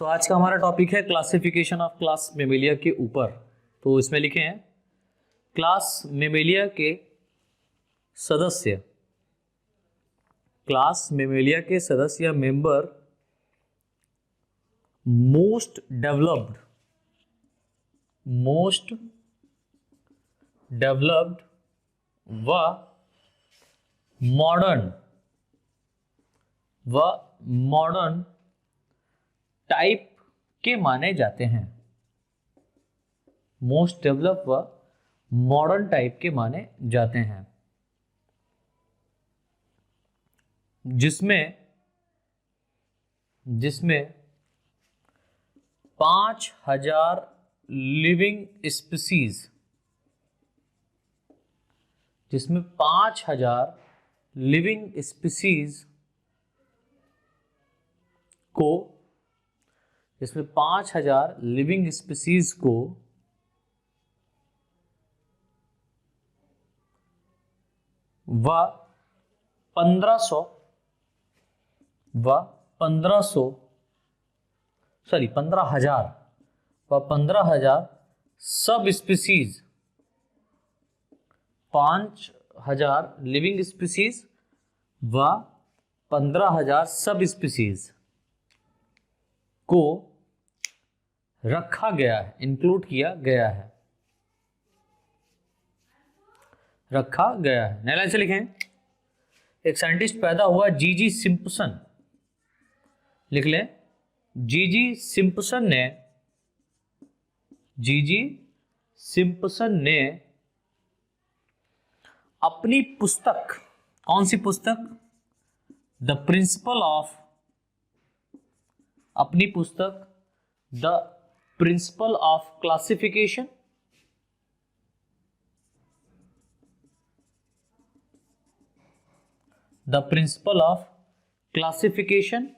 तो आज का हमारा टॉपिक है क्लासिफिकेशन ऑफ क्लास मेमेलिया के ऊपर। तो इसमें लिखे हैं क्लास मेमेलिया के सदस्य, क्लास मेमेलिया के सदस्य या मेंबर मोस्ट डेवलप्ड व मॉडर्न टाइप के माने जाते हैं। मोस्ट डेवलप व मॉडर्न टाइप के माने जाते हैं, जिसमें 5000 लिविंग स्पीसीज, जिसमें 5000 लिविंग स्पीसीज को व 15,000 सब स्पीसीज, 5000 लिविंग स्पीसीज व 15,000 सब स्पीसीज को रखा गया है, इंक्लूड किया गया है, रखा गया है। नए लाइन से लिखें, एक साइंटिस्ट पैदा हुआ जीजी सिम्पसन, लिख लें जीजी सिम्पसन ने अपनी पुस्तक, कौन सी पुस्तक? The principle of classification, the principle of classification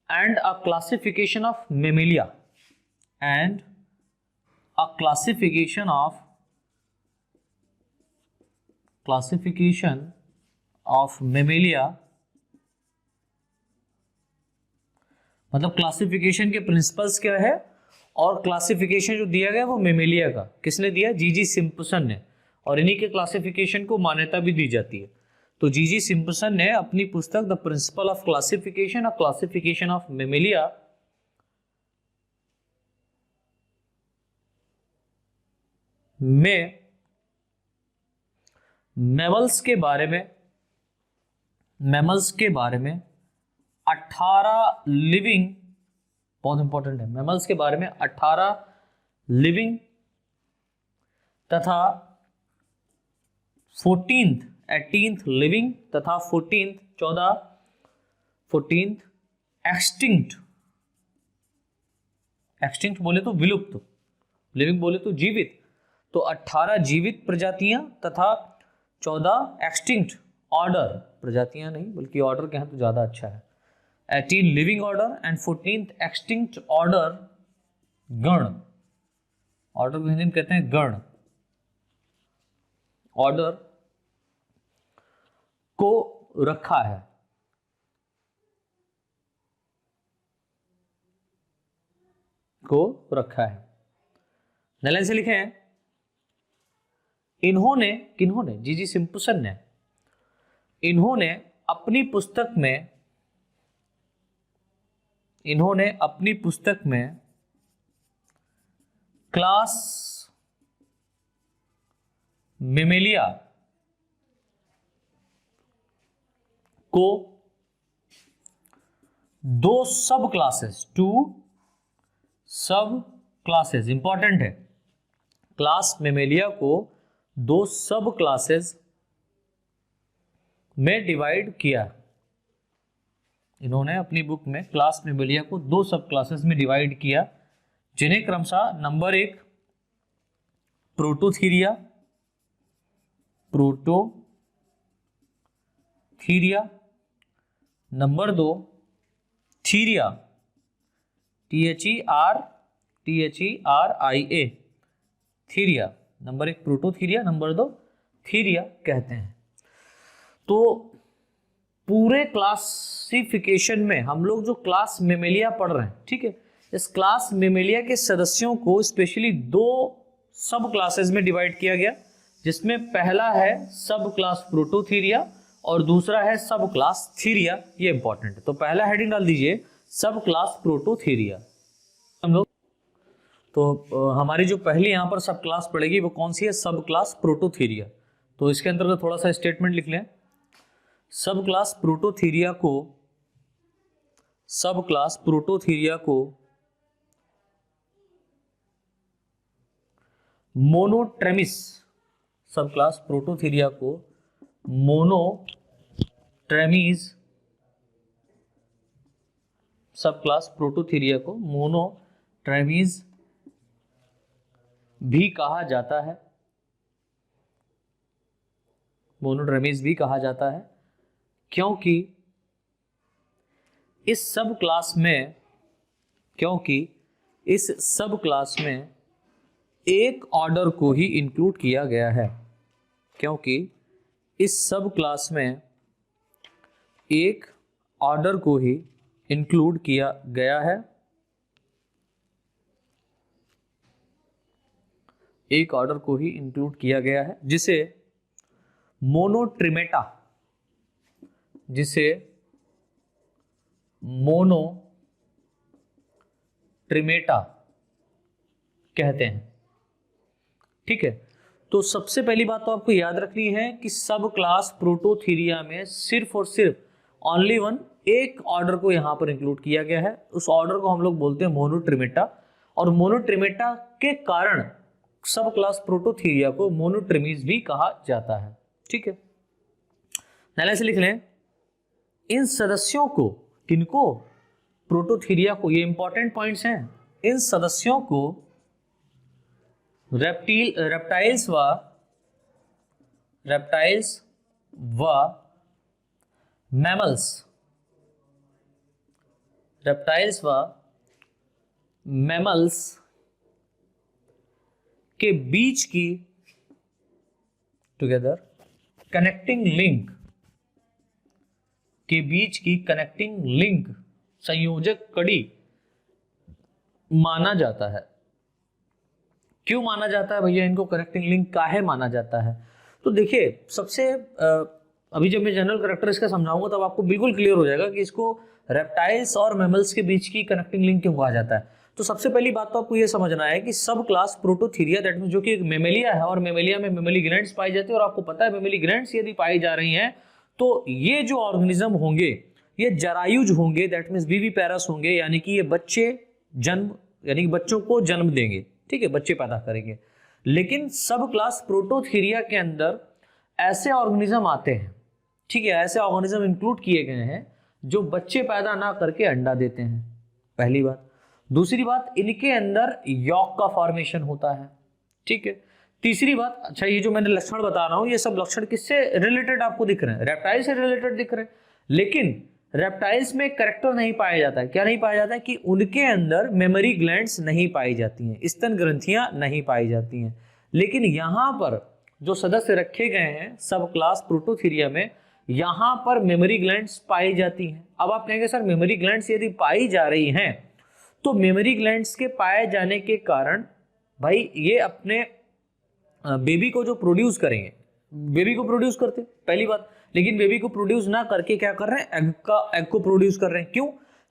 and a classification of mammalia मतलब क्लासिफिकेशन के प्रिंसिपल्स क्या है और क्लासिफिकेशन जो दिया गया वो मेमेलिया का किसने दिया? जीजी सिम्पसन ने, और इन्हीं के क्लासिफिकेशन को मान्यता भी दी जाती है। तो जीजी सिम्पसन ने अपनी पुस्तक द प्रिंसिपल ऑफ क्लासिफिकेशन और क्लासिफिकेशन ऑफ मेमेलिया में मैमल्स के बारे में 18 लिविंग, बहुत इंपॉर्टेंट है, मैमल्स के बारे में 18 लिविंग तथा 18th लिविंग तथा 14th एक्सटिंक्ट बोले तो विलुप्त, लिविंग बोले तो जीवित, तो 18 जीवित प्रजातियां तथा 14 एक्सटिंक्ट ऑर्डर, प्रजातियां नहीं बल्कि ऑर्डर कहें तो ज्यादा अच्छा है, 18 living order and 14th extinct order, गण, ऑर्डर को हिंदी में कहते हैं गण, ऑर्डर को रखा है। नलन से लिखे हैं, किन्होंने जीजी सिम्पसन ने, इन्होंने अपनी पुस्तक में क्लास मेमेलिया को 2 सब क्लासेस, इंपॉर्टेंट है, क्लास मेमेलिया को 2 सब क्लासेस में डिवाइड किया। इन्होंने अपनी बुक में क्लास मेमेलिया को 2 सब क्लासेस में डिवाइड किया, जिन्हें क्रमशः number 1 Prototheria, number 2 Theria, THERIA, Theria, number 1 Prototheria, number 2 Theria कहते हैं। तो पूरे क्लासिफिकेशन में हम लोग जो क्लास मेमेलिया पढ़ रहे हैं, ठीक है, इस क्लास मेमेलिया के सदस्यों को स्पेशली दो सब क्लासेस में डिवाइड किया गया, जिसमें पहला है सब क्लास प्रोटोथीरिया और दूसरा है सब क्लास थीरिया। ये इंपॉर्टेंट है, तो पहला हेडिंग डाल दीजिए सब क्लास प्रोटोथीरिया। हम लोग तो हमारी जो पहली यहाँ पर सब क्लास पड़ेगी वो कौन सी है, सब क्लास प्रोटोथीरिया। तो इसके अंतर्गत थोड़ा सा स्टेटमेंट लिख लें। सब क्लास प्रोटोथीरिया को मोनोट्रेमिस, सब क्लास प्रोटोथीरिया को मोनोट्रेमीज, सब क्लास प्रोटोथीरिया को मोनोट्रेमीज भी कहा जाता है, मोनोट्रेमीज भी कहा जाता है, क्योंकि इस सब क्लास में एक ऑर्डर को ही इंक्लूड किया गया है, क्योंकि इस सब क्लास में एक ऑर्डर को ही इंक्लूड किया गया है, एक ऑर्डर को ही इंक्लूड किया गया है, जिसे मोनोट्रिमेटा कहते हैं। ठीक है, तो सबसे पहली बात तो आपको याद रखनी है कि सब क्लास प्रोटोथीरिया में सिर्फ और सिर्फ ओनली वन एक ऑर्डर को यहां पर इंक्लूड किया गया है। उस ऑर्डर को हम लोग बोलते हैं मोनोट्रिमेटा, और मोनोट्रिमेटा के कारण सब क्लास प्रोटोथीरिया को मोनोट्रिमीज भी कहा जाता है। ठीक है, पहले से लिख लें, इन सदस्यों को, किनको, प्रोटोथीरिया को, ये इंपॉर्टेंट पॉइंट्स हैं, इन सदस्यों को रेप्टाइल्स व मैमल्स के बीच की कनेक्टिंग लिंक, संयोजक कड़ी माना जाता है। क्यों माना जाता है भैया इनको कनेक्टिंग लिंक काहे माना जाता है? तो देखिए, सबसे अभी जब मैं जनरल कैरेक्टर इसका समझाऊंगा तब आपको बिल्कुल क्लियर हो जाएगा कि इसको रेप्टाइल्स और मैमल्स के बीच की कनेक्टिंग लिंक क्यों कहा जाता है। तो सबसे पहली बात तो आपको ये समझना है कि सब क्लास प्रोटोथीरिया, दैट मींस जो कि एक मेमेलिया है, और मेमेलिया में मेमली ग्लैंड्स पाई जाती है, और आपको पता है मेमली ग्लैंड्स यदि पाई जा रही हैं तो ये जो ऑर्गेनिज्म होंगे ये जरायुज होंगे, दैट मींस विविपैरस होंगे, यानी कि ये बच्चों को जन्म देंगे। ठीक है, बच्चे पैदा करेंगे। लेकिन सब क्लास प्रोटोथीरिया के अंदर ऐसे ऑर्गेनिज्म आते हैं, ठीक है, ऐसे ऑर्गेनिज्म इंक्लूड किए गए हैं जो बच्चे पैदा ना करके अंडा देते हैं, पहली बात। दूसरी बात, इनके अंदर यॉक का फॉर्मेशन होता है। ठीक है, तीसरी बात, अच्छा ये जो मैंने लक्षण बता रहा हूं ये सब लक्षण किससे रिलेटेड आपको दिख रहे हैं? रेप्टाइल से रिलेटेड दिख रहे हैं। लेकिन रेप्टाइल्स में कैरेक्टर नहीं पाया जाता है। क्या नहीं पाया जाता है? कि उनके अंदर मेमरी ग्लैंड्स नहीं पाई जाती हैं, स्तन ग्रंथियां नहीं पाई जाती हैं। लेकिन यहां पर जो सदस्य रखे गए हैं सब क्लास प्रोटोथीरिया में, यहां पर मेमरी ग्लैंड्स पाई जाती हैं। अब आप कहेंगे सर मेमरी ग्लैंड्स यदि पाई जा रही हैं तो मेमरी ग्लैंड्स के पाए जाने के कारण भाई ये अपने बेबी को जो प्रोड्यूस करेंगे, बेबी को प्रोड्यूस करते पहली बात, लेकिन बेबी को प्रोड्यूस ना करके क्या कर रहे हैं? एग को प्रोड्यूस कर रहे हैं। क्यों?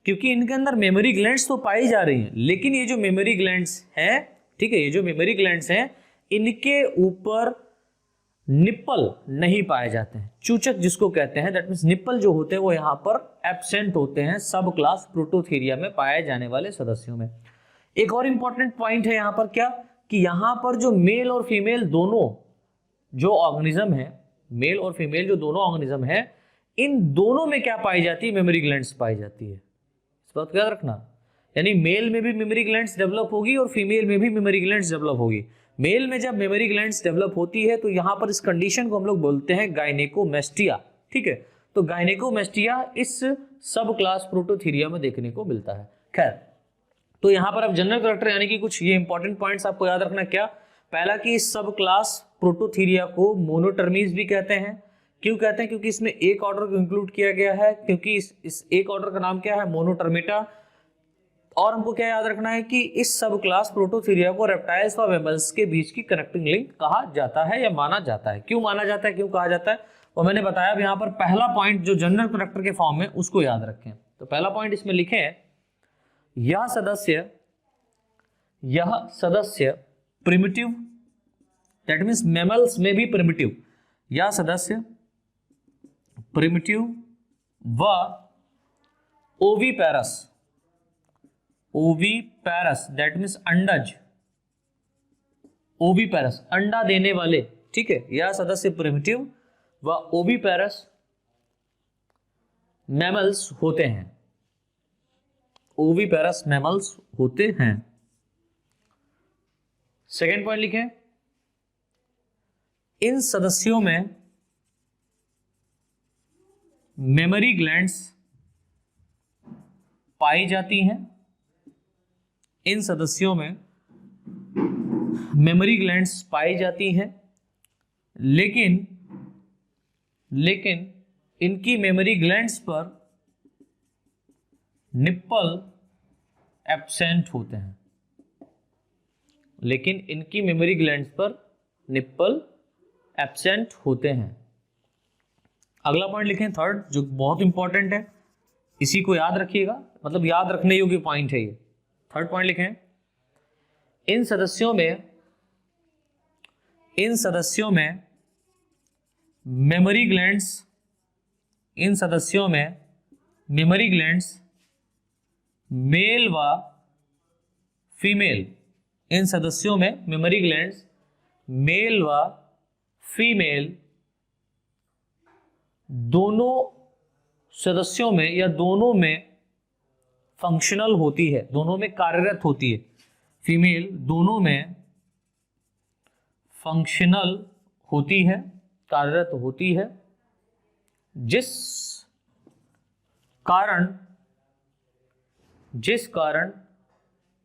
क्योंकि इनके अंदर मेमरी ग्लैंड्स तो पाई जा रही हैं, लेकिन ये जो मेमरी ग्लैंड्स हैं, ठीक है, ये जो मेमरी ग्लैंड्स हैं इनके ऊपर निप्पल नहीं पाए जाते हैं, चूचक जिसको कहते हैं, दैट मींस निप्पल जो होते हैं वो यहाँ पर एब्सेंट होते हैं सब क्लास प्रोटोथीरिया में पाए जाने वाले सदस्यों में। एक और इंपॉर्टेंट पॉइंट है यहाँ पर, क्या कि यहाँ पर जो मेल और फीमेल दोनों जो ऑर्गेनिज्म है, मेल और फीमेल जो दोनों ऑर्गेनिज्म है, इन दोनों में क्या पाई जाती है? मेमरी ग्लैंड्स पाई जाती है। इस बात को याद रखना, यानी मेल में भी मेमरी ग्लैंड्स डेवलप होगी और फीमेल में भी मेमरी ग्लैंड्स डेवलप होगी। मेल में जब मेमरी ग्लैंड्स डेवलप होती है तो यहां पर इस कंडीशन को हम लोग बोलते हैं गायनेकोमेस्टिया। ठीक है, तो गायनेकोमेस्टिया इस सब क्लास प्रोटोथीरिया में देखने को मिलता है। खैर, तो यहां पर अब जनरल कैरेक्टर यानी कि कुछ ये इंपॉर्टेंट पॉइंट्स आपको याद रखना। क्या? पहला कि इस सब क्लास प्रोटोथीरिया को मोनोटर्मीज भी कहते हैं। क्यों कहते हैं? क्योंकि इसमें एक ऑर्डर को इंक्लूड किया गया है, क्योंकि इस एक ऑर्डर का नाम क्या है? मोनोटर्मेटा। और हमको क्या याद रखना है कि इस सब क्लास प्रोटोथीरिया को रेप्टाइल्स व मैमल्स के बीच की कनेक्टिंग लिंक कहा जाता है या माना जाता है। क्यों माना जाता है, क्यों कहा जाता है, वो मैंने बताया। अब यहाँ पर पहला पॉइंट जो जनरल कनेक्टर के फॉर्म में, उसको याद रखें। तो पहला पॉइंट इसमें लिखे, यह सदस्य प्रिमिटिव, दैट मीन्स मैमल्स में भी प्रिमिटिव, यह सदस्य प्रिमिटिव व ओवीपैरस दैट मीन्स अंडज, ओवीपैरस अंडा देने वाले, ठीक है। यह सदस्य प्रिमिटिव व ओवीपैरस मैमल्स होते हैं, ओवीपैरस मैमल्स होते हैं। सेकेंड पॉइंट लिखें, इन सदस्यों में मेमोरी ग्लैंड्स पाई जाती हैं, इन सदस्यों में मेमोरी ग्लैंड्स पाई जाती हैं, लेकिन इनकी मेमोरी ग्लैंड्स पर निप्पल एब्सेंट होते हैं, लेकिन इनकी मेमोरी ग्लैंड्स पर निप्पल एब्सेंट होते हैं। अगला पॉइंट लिखें थर्ड, जो बहुत इंपॉर्टेंट है, इसी को याद रखिएगा, मतलब याद रखने योग्य पॉइंट है ये। थर्ड पॉइंट लिखें, इन सदस्यों में मेमोरी ग्लैंड्स, इन सदस्यों में मेमोरी ग्लैंड्स मेल व फीमेल, इन सदस्यों में मेमोरी ग्लैंड्स मेल व फीमेल दोनों सदस्यों में या दोनों में फंक्शनल होती है, दोनों में कार्यरत होती है। फीमेल दोनों में फंक्शनल होती है, कार्यरत होती है, जिस कारण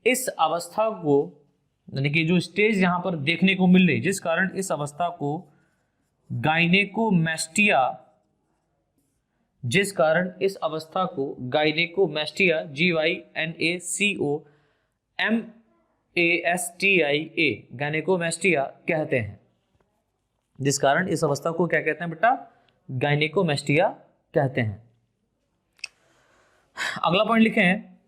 इस अवस्था को, यानी कि जो स्टेज यहां पर देखने को मिल रही, जिस कारण इस अवस्था को गाइनेकोमैस्टिया, जिस कारण इस अवस्था को गाइनेकोमैस्टिया, GYNACOMASTIA, गाइनेकोमैस्टिया कहते हैं। जिस कारण इस अवस्था को क्या कहते हैं बेटा, गाइनेकोमैस्टिया कहते हैं। अगला पॉइंट लिखे हैं,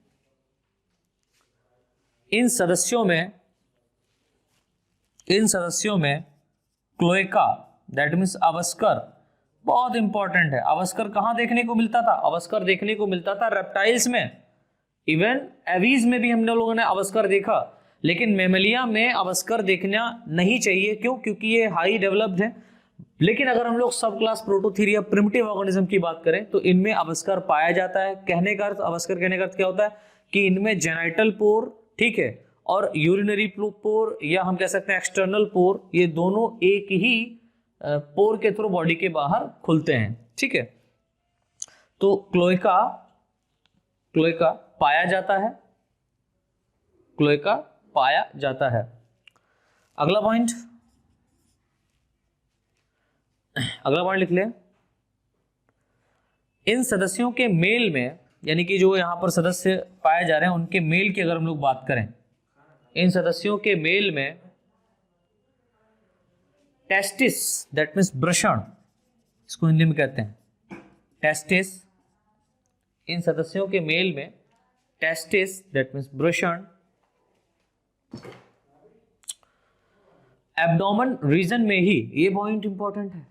इन सदस्यों में क्लोएका दैट मीन्स अवस्कर, बहुत इंपॉर्टेंट है। अवस्कर कहां देखने को मिलता था, अवस्कर देखने को मिलता था रेप्टाइल्स में, इवन एवीज में भी हमने लोगों ने अवस्कर देखा, लेकिन मेमलिया में अवस्कर देखना नहीं चाहिए। क्यों, क्योंकि ये हाई डेवलप्ड है। लेकिन अगर हम लोग सब क्लास प्रोटोथीरिया प्रिमिटिव ऑर्गेनिज्म की बात करें तो इनमें अवस्कर पाया जाता है। कहने का अर्थ, अवस्कर कहने का अर्थ क्या होता है कि इनमें जेनाइटल पोर, ठीक है, और यूरिनरी पोर, या हम कह सकते हैं एक्सटर्नल पोर, ये दोनों एक ही पोर के थ्रू बॉडी के बाहर खुलते हैं, ठीक है। तो क्लोएका पाया जाता है, क्लोएका पाया जाता है। अगला पॉइंट लिख ले, इन सदस्यों के मेल में, यानी कि जो यहां पर सदस्य पाए जा रहे हैं उनके मेल की अगर हम लोग बात करें, इन सदस्यों के मेल में टेस्टिस दैट मीन्स वृषण, इसको हिंदी में कहते हैं टेस्टिस, इन सदस्यों के मेल में टेस्टिस दैट मीन्स वृषण एब्डोमेन रीजन में ही, ये पॉइंट इंपॉर्टेंट है,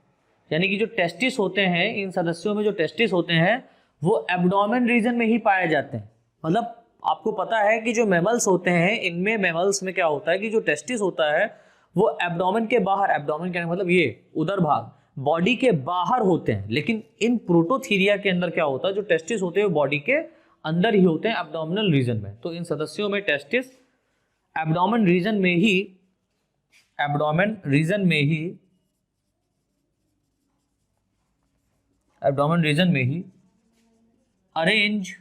यानी कि जो टेस्टिस होते हैं, इन सदस्यों में जो टेस्टिस होते हैं वो एब्डोमेन रीजन में ही पाए जाते हैं। मतलब आपको पता है कि जो मैमल्स होते हैं, इनमें मैमल्स में क्या होता है कि जो टेस्टिस होता है वो एब्डोमेन के बाहर, एब्डोमेन कहने मतलब ये उदर भाग, बॉडी के बाहर होते हैं। लेकिन इन प्रोटोथीरिया के अंदर क्या होता है, जो टेस्टिस होते हैं वो बॉडी के अंदर ही होते हैं, एब्डोमिनल रीजन में। तो इन सदस्यों में टेस्टिस एब्डोमेन रीजन में ही अरेंज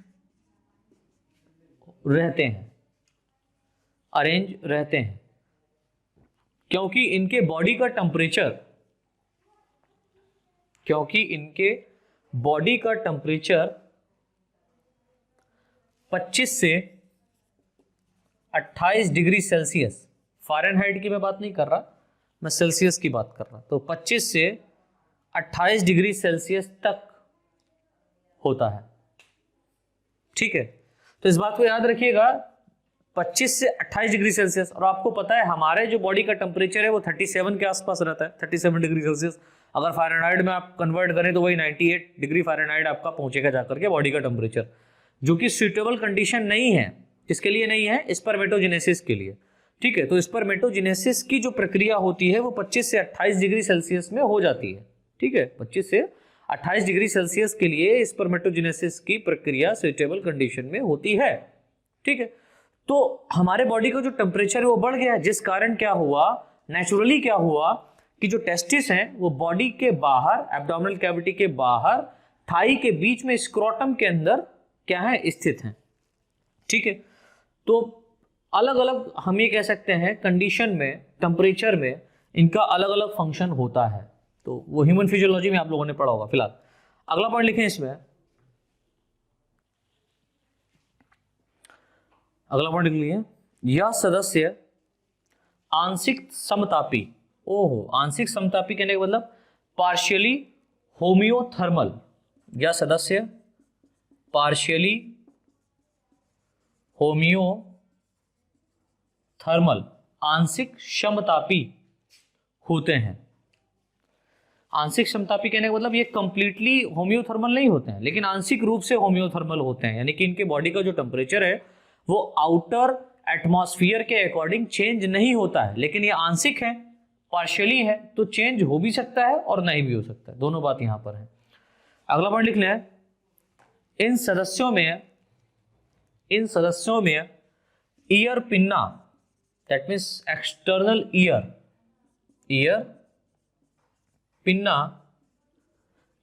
रहते हैं, क्योंकि इनके बॉडी का टेम्परेचर 25 से 28 डिग्री सेल्सियस, फ़ारेनहाइट की मैं बात नहीं कर रहा, मैं सेल्सियस की बात कर रहा, तो 25 से 28 डिग्री सेल्सियस तक होता है। ठीक है, तो इस बात को याद रखिएगा, 25 से 28 डिग्री सेल्सियस। और आपको पता है हमारे जो बॉडी का टेम्परेचर है वो 37 के आसपास रहता है, 37 डिग्री सेल्सियस। अगर फ़ारेनहाइट में आप कन्वर्ट करें तो वही 98 डिग्री फ़ारेनहाइट आपका पहुंचेगा जाकर के बॉडी का टेम्परेचर, जो कि सुइटेबल कंडीशन नहीं है। किसके लिए नहीं है? स्पर्मेटोजेनेसिस के लिए। ठीक है, तो स्पर्मेटोजेनेसिस की जो प्रक्रिया होती है वो 25 से 28 डिग्री सेल्सियस में हो जाती है। ठीक है, 25 से 28 डिग्री सेल्सियस के लिए स्पर्मेटोजेनेसिस की प्रक्रिया सुइटेबल कंडीशन में होती है। ठीक है, तो हमारे बॉडी का जो टेम्परेचर है वो बढ़ गया, जिस कारण क्या हुआ, नेचुरली क्या हुआ कि जो टेस्टिस हैं वो बॉडी के बाहर, एब्डोमिनल कैविटी के बाहर, थाई के बीच में, स्क्रोटम के अंदर क्या है, स्थित हैं। ठीक है, तो अलग अलग हम ये कह सकते हैं कंडीशन में, टेम्परेचर में इनका अलग अलग फंक्शन होता है। तो वो ह्यूमन फिजियोलॉजी में आप लोगों ने पढ़ा होगा। फिलहाल अगला पॉइंट लिखें इसमें, अगला पॉइंट लिख लीजिए, यह सदस्य आंशिक समतापी। ओहो, आंशिक समतापी कहने का मतलब पार्शियली होमियोथर्मल। यह सदस्य पार्शियली होमियोथर्मल, आंशिक समतापी होते हैं। आंशिक समतापी कहने का मतलब ये कंप्लीटली होमियोथर्मल नहीं होते हैं, लेकिन आंशिक रूप से होमियोथर्मल होते हैं, यानी कि इनके बॉडी का जो टेम्परेचर है वो आउटर एटमॉस्फेयर के अकॉर्डिंग चेंज नहीं होता है, लेकिन ये आंशिक है, पार्शियली है, तो चेंज हो भी सकता है और नहीं भी हो सकता है, दोनों बात यहां पर है। अगला पॉइंट लिख लें, इन सदस्यों में ear pinna, that means external ear pinna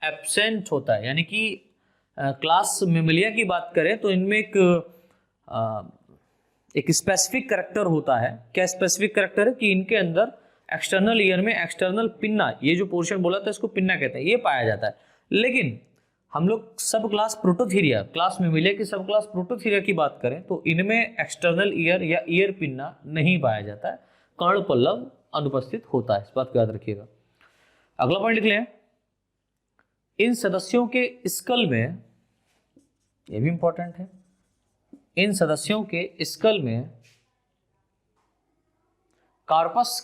absent होता है। यानी कि क्लास मेमिलिया की बात करें तो इनमें एक स्पेसिफिक करैक्टर होता है। क्या स्पेसिफिक करैक्टर है? कि इनके अंदर एक्सटर्नल ईयर में एक्सटर्नल पिन्ना, ये जो पोर्शन बोला था इसको पिन्ना कहते हैं, ये पाया जाता है। लेकिन हम लोग सब क्लास प्रोटोथीरिया, क्लास मेमिलिया की सब क्लास प्रोटोथीरिया की बात करें तो इनमें एक्सटर्नल ईयर या ईयर पिन्ना नहीं पाया जाता है, कर्ण पल्लव अनुपस्थित होता है, इस बात को याद रखिएगा। अगला पॉइंट लिख लें, इन सदस्यों के स्कल में, ये भी इंपॉर्टेंट है, इन सदस्यों के स्कल में कार्पस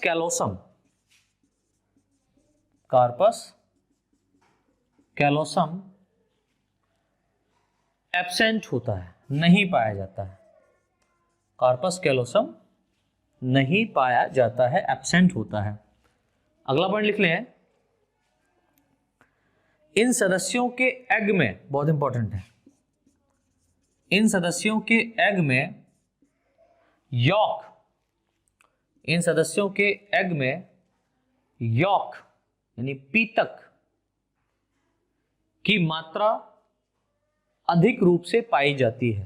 कैलोसम एब्सेंट होता है, नहीं पाया जाता है। कार्पस कैलोसम नहीं पाया जाता है, एब्सेंट होता है। अगला पॉइंट लिख लें, इन सदस्यों के एग में, बहुत इंपॉर्टेंट है, इन सदस्यों के एग में यॉक, इन सदस्यों के एग में यॉक यानी पीतक की मात्रा अधिक रूप से पाई जाती है।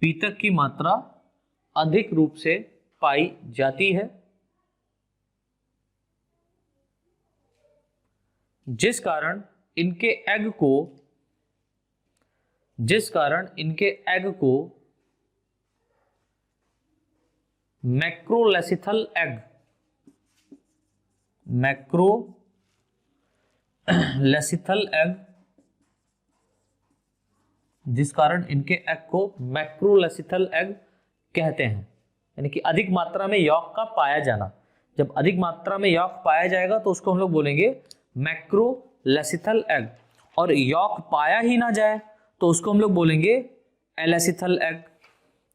पीतक की मात्रा अधिक रूप से पाई जाती है, जिस कारण इनके एग को मैक्रोलेसिथल एग, जिस कारण इनके एग को मैक्रोलेसिथल एग कहते हैं, यानी कि अधिक मात्रा में यॉक का पाया जाना। जब अधिक मात्रा में यॉक पाया जाएगा तो उसको हम लोग बोलेंगे मैक्रोलेसिथल एग, और यॉक पाया ही ना जाए तो उसको हम लोग बोलेंगे एलेसिथल एग।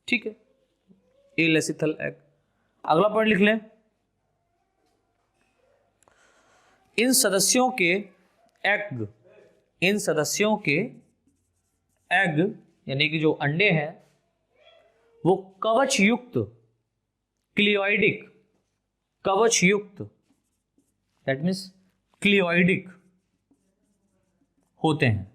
ठीक है, एलेसिथल एग। अगला पॉइंट लिख लें, इन सदस्यों के एग यानी कि जो अंडे हैं वो कवच युक्त, दैट मीन्स क्लियोइडिक होते हैं।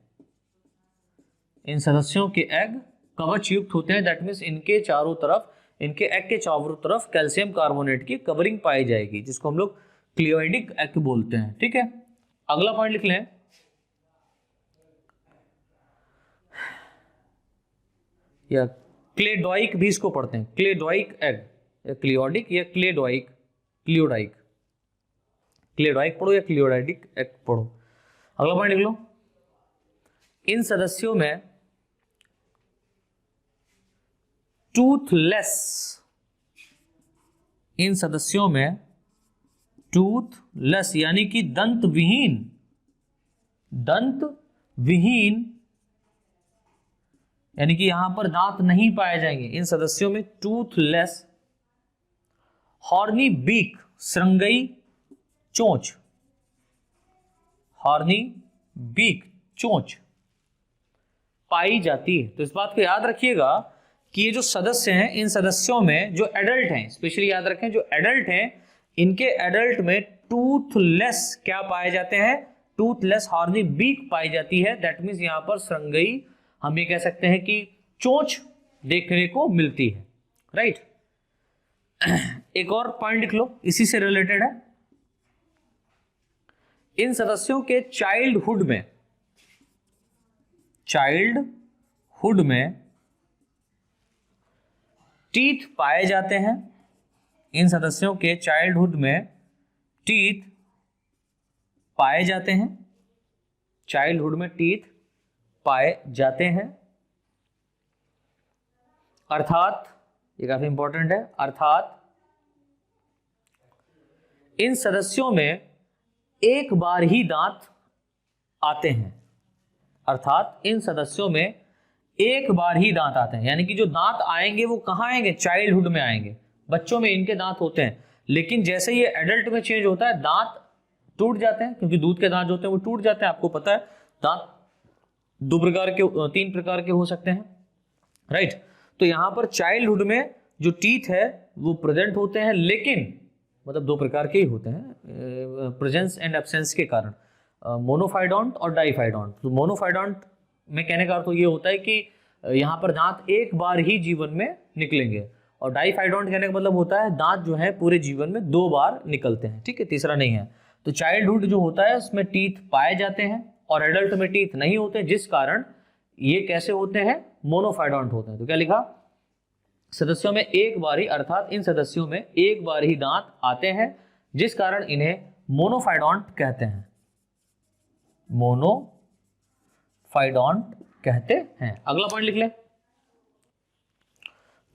इन सदस्यों के एग कवच युक्त होते हैं, दैट मीन्स इनके चारों तरफ, इनके एग के चारों तरफ कैल्शियम कार्बोनेट की कवरिंग पाई जाएगी, जिसको हम लोग क्लियोइडिक एग बोलते हैं। ठीक है, अगला पॉइंट लिख लें, या क्लेडॉइक भी इसको पढ़ते हैं, क्लेडॉइक एग, क्लियोडिक या क्लेडॉइक, क्लियोडाइक, क्लेडॉइक पढ़ो या क्लियोडाइक एग पढ़ो। अगला पॉइंट लिख लो, इन सदस्यों में टूथलेस, इन सदस्यों में टूथलेस यानी कि दंत विहीन, दंत विहीन यानी कि यहां पर दांत नहीं पाए जाएंगे। इन सदस्यों में टूथलेस, हॉर्नी बीक, श्रृंगई चोंच, हॉर्नी बीक चोंच पाई जाती है। तो इस बात को याद रखिएगा कि ये जो सदस्य हैं, इन सदस्यों में जो एडल्ट हैं, स्पेशली याद रखें जो एडल्ट हैं, इनके एडल्ट में टूथलेस क्या पाए जाते हैं, टूथलेस हॉर्नी बीक पाई जाती है। दैट मीन्स यहां पर श्रृंगई, हम ये कह सकते हैं कि चोंच देखने को मिलती है, राइट। एक और पॉइंट लिख लो, इसी से रिलेटेड है। इन सदस्यों के चाइल्डहुड में, चाइल्डहुड में टीथ पाए जाते हैं। इन सदस्यों के चाइल्डहुड में टीथ पाए जाते हैं, चाइल्डहुड में टीथ पाए जाते हैं। अर्थात, ये काफी इंपॉर्टेंट है, अर्थात इन सदस्यों में एक बार ही दांत आते हैं, अर्थात इन सदस्यों में एक बार ही दांत आते हैं। यानी कि जो दांत आएंगे वो कहां आएंगे, चाइल्डहुड में आएंगे। बच्चों में इनके दांत होते हैं, लेकिन जैसे ये एडल्ट में चेंज होता है दांत टूट जाते हैं, क्योंकि दूध के दांत जो होते हैं वो टूट जाते हैं। आपको पता है दांत दो प्रकार के, तीन प्रकार के हो सकते हैं, राइट। तो यहां पर चाइल्डहुड में जो टीथ है वो प्रेजेंट होते हैं, लेकिन मतलब दो प्रकार के ही होते हैं प्रेजेंस एंड एब्सेंस के कारण, मोनोफाइडोंट और डाइफाइडोंट। तो मोनोफाइडोंट में कहने का अर्थ तो ये होता है कि यहाँ पर दांत एक बार ही जीवन में निकलेंगे, और डाइफाइडोंट कहने का मतलब होता है दांत जो है पूरे जीवन में दो बार निकलते हैं, ठीक है, तीसरा नहीं है। तो चाइल्डहुड जो होता है उसमें टीथ पाए जाते हैं और एडल्ट में टीथ नहीं होते, जिस कारण ये कैसे होते हैं, मोनोफाइडोंट होते हैं। तो क्या लिखा, सदस्यों में एक बार ही, अर्थात इन सदस्यों में एक बार ही दांत आते हैं, जिस कारण इन्हें मोनोफाइडोंट कहते हैं, मोनोफाइडोंट कहते हैं। अगला पॉइंट लिख लें,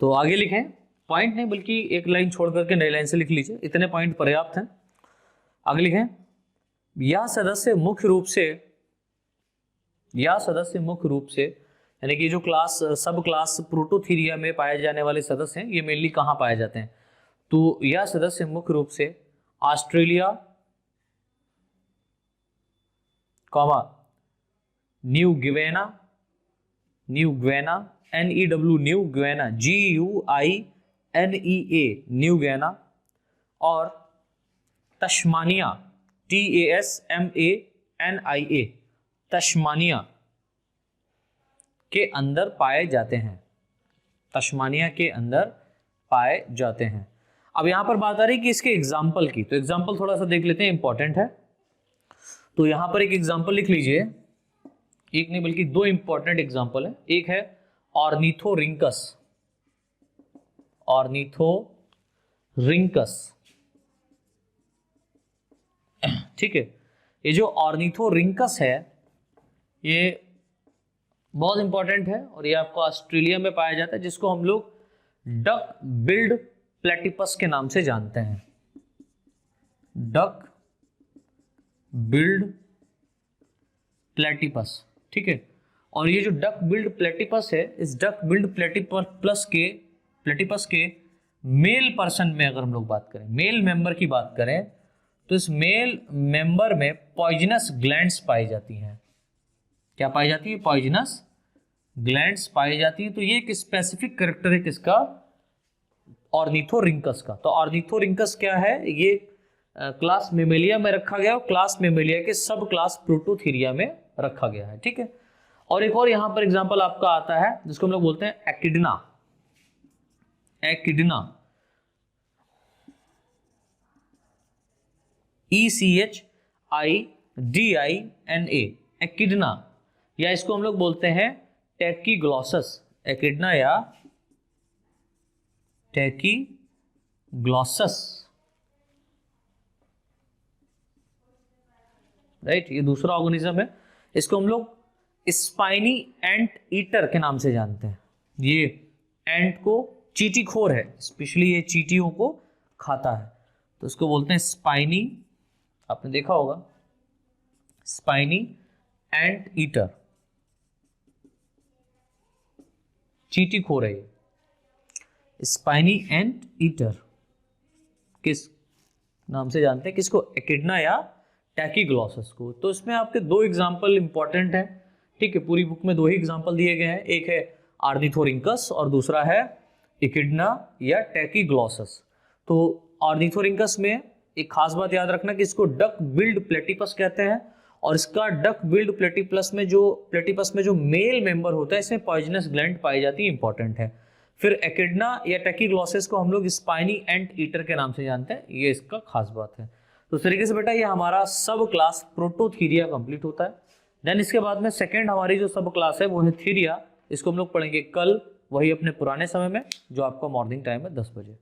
तो आगे लिखें, पॉइंट नहीं बल्कि एक लाइन छोड़ करके नई लाइन से लिख लीजिए, इतने पॉइंट पर्याप्त हैं। आगे लिखें, यह सदस्य मुख्य रूप से यानी कि जो क्लास, सब क्लास प्रोटोथीरिया में पाए जाने वाले सदस्य हैं, ये मेनली कहाँ पाए जाते हैं, तो यह सदस्य मुख्य रूप से Australia, New Guinea, New Guinea, NEW New Guinea, GUINEA New Guinea, और तस्मानिया, TASMANIA तस्मानिया के अंदर पाए जाते हैं, तस्मानिया के अंदर पाए जाते हैं। अब यहां पर बात आ रही है कि इसके एग्जाम्पल की, तो एग्जाम्पल थोड़ा सा देख लेते हैं, इंपॉर्टेंट है। तो यहां पर एक एग्जाम्पल लिख लीजिए, एक नहीं बल्कि दो इंपॉर्टेंट एग्जाम्पल है। एक है ऑर्निथोरिंकस, ऑर्निथोरिंकस, ठीक है। ये जो ऑर्निथोरिंकस है ये बहुत इंपॉर्टेंट है और ये आपको ऑस्ट्रेलिया में पाया जाता है, जिसको हम लोग डक बिल्ड प्लेटिपस के नाम से जानते हैं, डक बिल्ड प्लेटिपस, ठीक है। और ये जो डक बिल्ड प्लेटिपस है, इस डक बिल्ड प्लेटिपस के मेल पर्सन में अगर हम लोग बात करें, मेल मेंबर की बात करें, तो इस मेल मेंबर में पॉइजनस ग्लैंड्स पाई जाती हैं। क्या पाई जाती है, पॉइजनस ग्लैंड्स पाई जाती है। तो ये एक स्पेसिफिक कैरेक्टर है किसका, ऑर्निथोरिंकस का। तो ऑर्निथोरिंकस क्या है, ये क्लास मेमेलिया में रखा गया और क्लास मेमेलिया के सब क्लास प्रोटोथीरिया में रखा गया है, ठीक है। और एक और यहां पर एग्जांपल आपका आता है जिसको हम लोग बोलते हैं एकिडना, एकिडना, ECHIDINA, एकिडना, या इसको हम लोग बोलते हैं टैकीग्लॉसस, एकिडना या टैकीग्लॉसस, राइट, ये दूसरा ऑर्गेनिज्म है। इसको हम लोग स्पाइनी एंट ईटर के नाम से जानते हैं। ये एंट को चींटीखोर है, स्पेशली ये चींटियों को खाता है, तो इसको बोलते हैं स्पाइनी, आपने देखा होगा, स्पाइनी एंट ईटर, चींटीखोर है ये, स्पाइनी एंट ईटर। किस नाम से जानते हैं, किसको, एकिडना या टैकीग्लॉसस को। तो इसमें आपके दो एग्जाम्पल इंपॉर्टेंट हैं, ठीक है, पूरी बुक में दो ही एग्जाम्पल दिए गए हैं, एक है ऑर्निथोरिंकस और दूसरा है एकिडना या टैकीग्लॉसस। तो ऑर्निथोरिंकस में एक खास बात याद रखना कि इसको डक बिल्ड प्लेटिपस कहते हैं, और इसका डक बिल्ड प्लेटिपस में जो मेल मेंबर होता है, इसमें पॉइजनस ग्लैंड पाई जाती है, इंपॉर्टेंट है। फिर एकिडना या टैकीग्लॉसस को हम लोग स्पाइनी एंट ईटर के नाम से जानते हैं, ये इसका खास बात है। तो इस तरीके से बेटा ये हमारा सब क्लास प्रोटोथीरिया कंप्लीट होता है। देन इसके बाद में सेकंड हमारी जो सब क्लास है वो है थीरिया, इसको हम लोग पढ़ेंगे कल, वही अपने पुराने समय में, जो आपका मॉर्निंग टाइम है 10 बजे।